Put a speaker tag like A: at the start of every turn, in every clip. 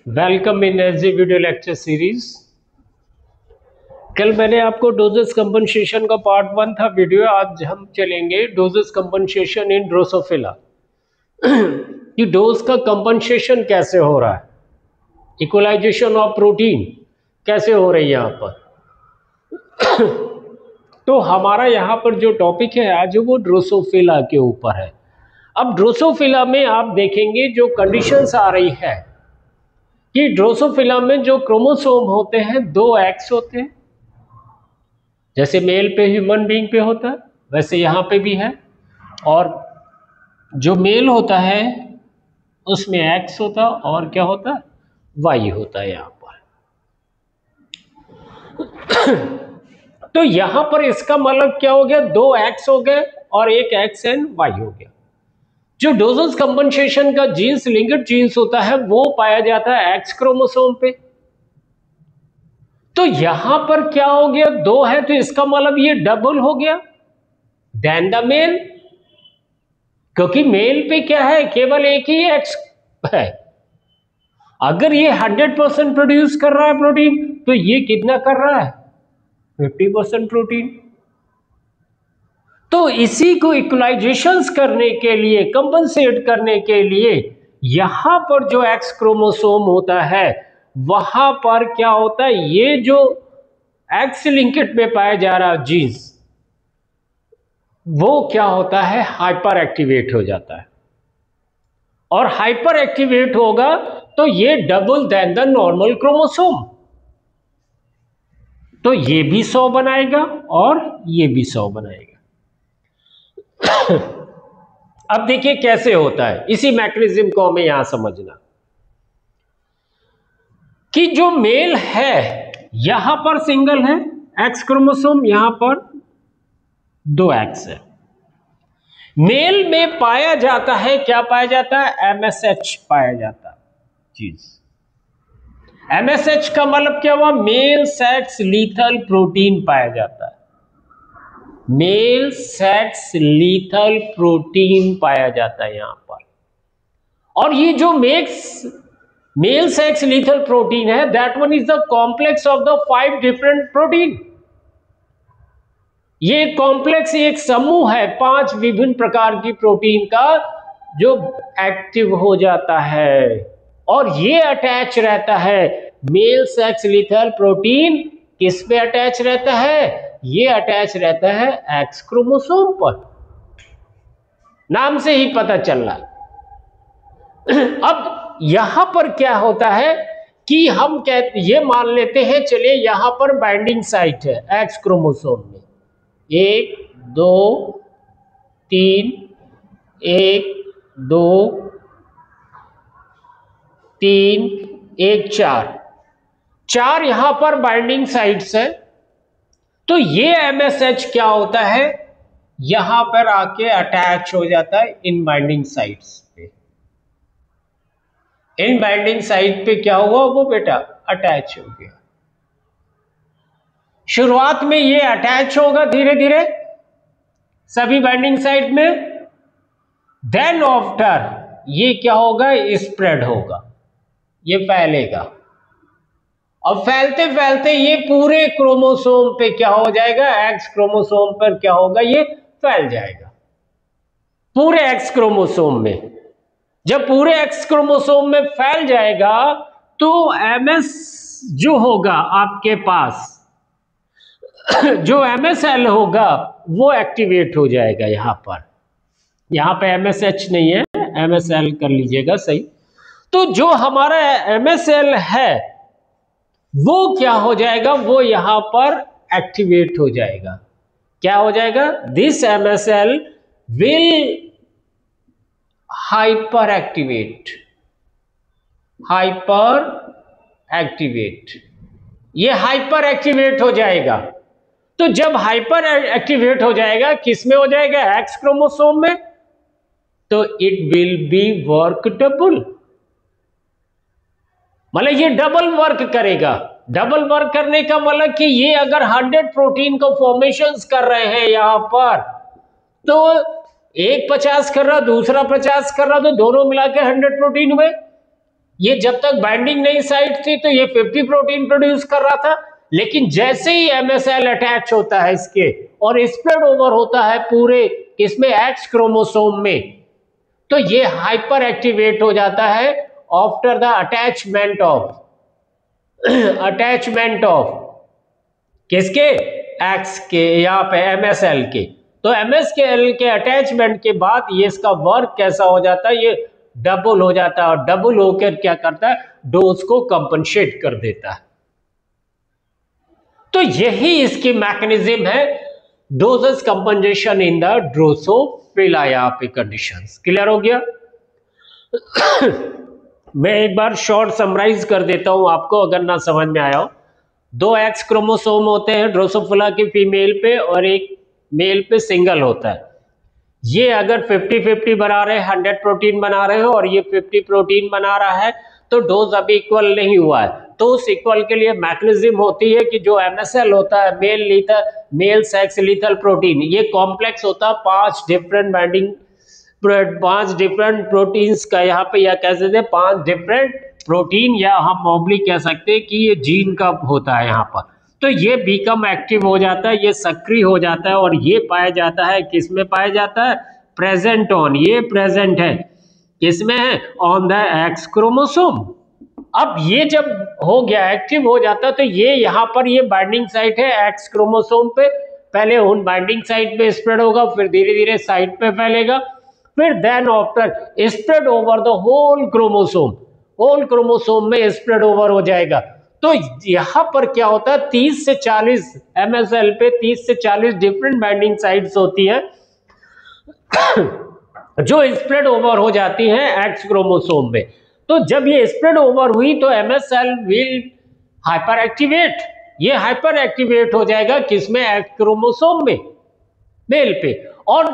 A: Welcome in SG video lecture series. कल मैंने आपको डोजेस कंपनसेशन का पार्ट 1 था वीडियो। आज हम चलेंगे डोजेस कंपनसेशन इन ड्रोसोफिला कि डोज का कंपनसेशन कैसे हो रहा है, इक्वलाइजेशन ऑफ प्रोटीन कैसे हो रही है यहाँ पर। तो हमारा यहाँ पर जो टॉपिक है आज वो ड्रोसोफिला के ऊपर है। अब ड्रोसोफिला में आप देखेंगे जो कंडीशंस आ रही है कि ड्रोसोफिला में जो क्रोमोसोम होते हैं 2 एक्स होते हैं, जैसे मेल पे ह्यूमन बीइंग पे होता है वैसे यहाँ पे भी है। और जो मेल होता है उसमें एक्स होता है और क्या होता है, वाई होता है यहाँ पर। तो यहाँ पर इसका मतलब क्या हो गया, 2 एक्स हो गए और एक एक्स एंड वाई हो गया। जो डोजेस कंपनसेशन का जीन्स लिंक्ड जीन्स होता है वो पाया जाता है एक्स क्रोमोसोम पे। तो यहां पर क्या हो गया, 2 है तो इसका मतलब ये डबल हो गया देन द मेल, क्योंकि मेल पे क्या है, केवल एक ही एक्स है। अगर ये 100% प्रोड्यूस कर रहा है प्रोटीन तो ये कितना कर रहा है, 50% प्रोटीन। तो इसी को इक्वलाइजेशंस करने के लिए, कंपनसेट करने के लिए यहां पर जो एक्स क्रोमोसोम होता है वहां पर क्या होता है, ये जो एक्स लिंकेज में पाया जा रहा जीन्स वो क्या होता है, हाइपर एक्टिवेट हो जाता है। और हाइपर एक्टिवेट होगा तो ये double then the normal chromosome, तो ये भी 100 बनाएगा और ये भी 100 बनाएगा। अब देखिए कैसे होता है, इसी मैकेनिज्म को हमें यहां समझना कि जो मेल है यहां पर सिंगल है एक्स क्रोमोसोम, यहां पर 2 एक्स है। मेल में पाया जाता है, क्या पाया जाता है, MSH पाया जाता है चीज। MSH का मतलब क्या हुआ, मेल सेक्स लीथल प्रोटीन पाया जाता है। मेल सेक्स लीथल प्रोटीन पाया जाता है यहां पर। और ये जो मेल सेक्स लीथल प्रोटीन है that one is the complex of the 5 different protein. ये कॉम्प्लेक्स एक समूह है 5 विभिन्न प्रकार की प्रोटीन का जो एक्टिव हो जाता है। और ये अटैच रहता है, मेल सेक्स लीथल प्रोटीन किस पे अटैच रहता है, ये अटैच रहता है एक्स क्रोमोसोम पर। नाम से ही पता चल रहा है। अब यहां पर क्या होता है कि हम ये मान लेते हैं, चलिए यहां पर बाइंडिंग साइट है एक्स क्रोमोसोम में 1 2 3 1 2 3 1 4 यहां पर बाइंडिंग साइट्स है। तो ये MSH क्या होता है, यहां पर आके अटैच हो जाता है इन बाइंडिंग साइट्स पे। इन बाइंडिंग साइट पे क्या हुआ, वो बेटा अटैच हो गया। शुरुआत में ये अटैच होगा धीरे धीरे सभी बाइंडिंग साइट में, देन आफ्टर ये क्या होगा, स्प्रेड होगा, ये फैलेगा। और फैलते फैलते ये पूरे क्रोमोसोम पे क्या हो जाएगा, एक्स क्रोमोसोम पर क्या होगा, ये फैल जाएगा पूरे एक्स क्रोमोसोम में। जब पूरे एक्स क्रोमोसोम में फैल जाएगा तो MS जो होगा आपके पास, जो MSL होगा वो एक्टिवेट हो जाएगा। यहां पे MSH नहीं है, MSL कर लीजिएगा सही। तो जो हमारा MSL है वो क्या हो जाएगा, वो यहां पर एक्टिवेट हो जाएगा। क्या हो जाएगा, this MSL will hyper activate, ये हाइपर एक्टिवेट हो जाएगा। तो जब हाइपर एक्टिवेट हो जाएगा, किस में हो जाएगा, एक्स क्रोमोसोम में, तो it will be work double, मतलब ये डबल वर्क करेगा। डबल वर्क करने का मतलब कि ये अगर 100 प्रोटीन को फॉर्मेशंस कर रहे हैं यहां पर, तो एक 50 कर रहा दूसरा 50 कर रहा, तो दोनों मिलाकर 100 प्रोटीन हुए। ये जब तक बाइंडिंग नहीं साइट थी तो ये 50 प्रोटीन प्रोड्यूस कर रहा था, लेकिन जैसे ही MSL अटैच होता है इसके और स्प्रेड ओवर होता है पूरे इसमें X क्रोमोसोम में, तो ये हाइपर एक्टिवेट हो जाता है आफ्टर द अटैचमेंट ऑफ किसके, X के, यहाँ पे MSL के। तो MSL के अटैचमेंट के बाद ये इसका वर्क कैसा हो जाता है, ये डबल हो जाता है और डबल होकर क्या करता है, डोज को कंपनसेट कर देता है। तो यही इसकी मैकेनिज्म है, doses compensation in the Drosophila. यहाँ पे कंडीशंस क्लियर हो गया। मैं एक बार शॉर्ट समराइज कर देता हूं आपको, अगर ना समझ में आया हो। 2 X क्रोमोसोम होते हैं ड्रोसोफिला के फीमेल पे और एक मेल पे सिंगल होता है। ये अगर 50-50 बना रहे हैं, 100 प्रोटीन बना रहे हैं और ये 50 प्रोटीन बना रहा है, तो डोज अभी इक्वल नहीं हुआ है। तो उस इक्वल के लिए मैकेनिज्म होती है कि जो MSL होता है, मेल सेक्स लीथल प्रोटीन, ये कॉम्प्लेक्स होता है 5 डिफरेंट प्रोटीन्स का, यहाँ पे या कह सकते हैं 5 डिफरेंट प्रोटीन, या हम मोबली कह सकते हैं कि ये जीन का होता है यहाँ पर। तो ये बिकम एक्टिव हो जाता है, ये सक्रिय हो जाता है और ये पाया जाता है, किसमें पाया जाता है, प्रेजेंट ऑन, ये प्रेजेंट है किसमें है, ऑन द X क्रोमोसोम। अब ये जब हो गया, एक्टिव हो जाता है, तो ये यहाँ पर ये बाइंडिंग साइट है X क्रोमोसोम पे, पहले उन बाइंडिंग साइट पे स्प्रेड होगा, फिर धीरे धीरे साइट पे फैलेगा, फिर then after spread over the whole chromosome में स्प्रेड ओवर हो जाएगा। तो यहां पर क्या होता है, 30 से 40 MSL पे 30 से 40 डिफरेंट बाइंडिंग साइट्स होती है जो स्प्रेड ओवर हो जाती हैं X क्रोमोसोम में। तो जब ये स्प्रेड ओवर हुई तो MSL विल हाइपर एक्टिवेट, ये हाइपर एक्टिवेट हो जाएगा किसमें, X क्रोमोसोम में, मेल पे, और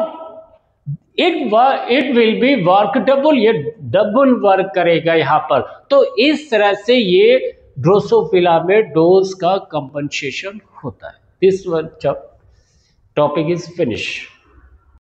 A: it will be work double, ये डबल वर्क करेगा यहाँ पर। तो इस तरह से ये ड्रोसोफिला में डोज का कंपनसेशन होता है। This topic is finish.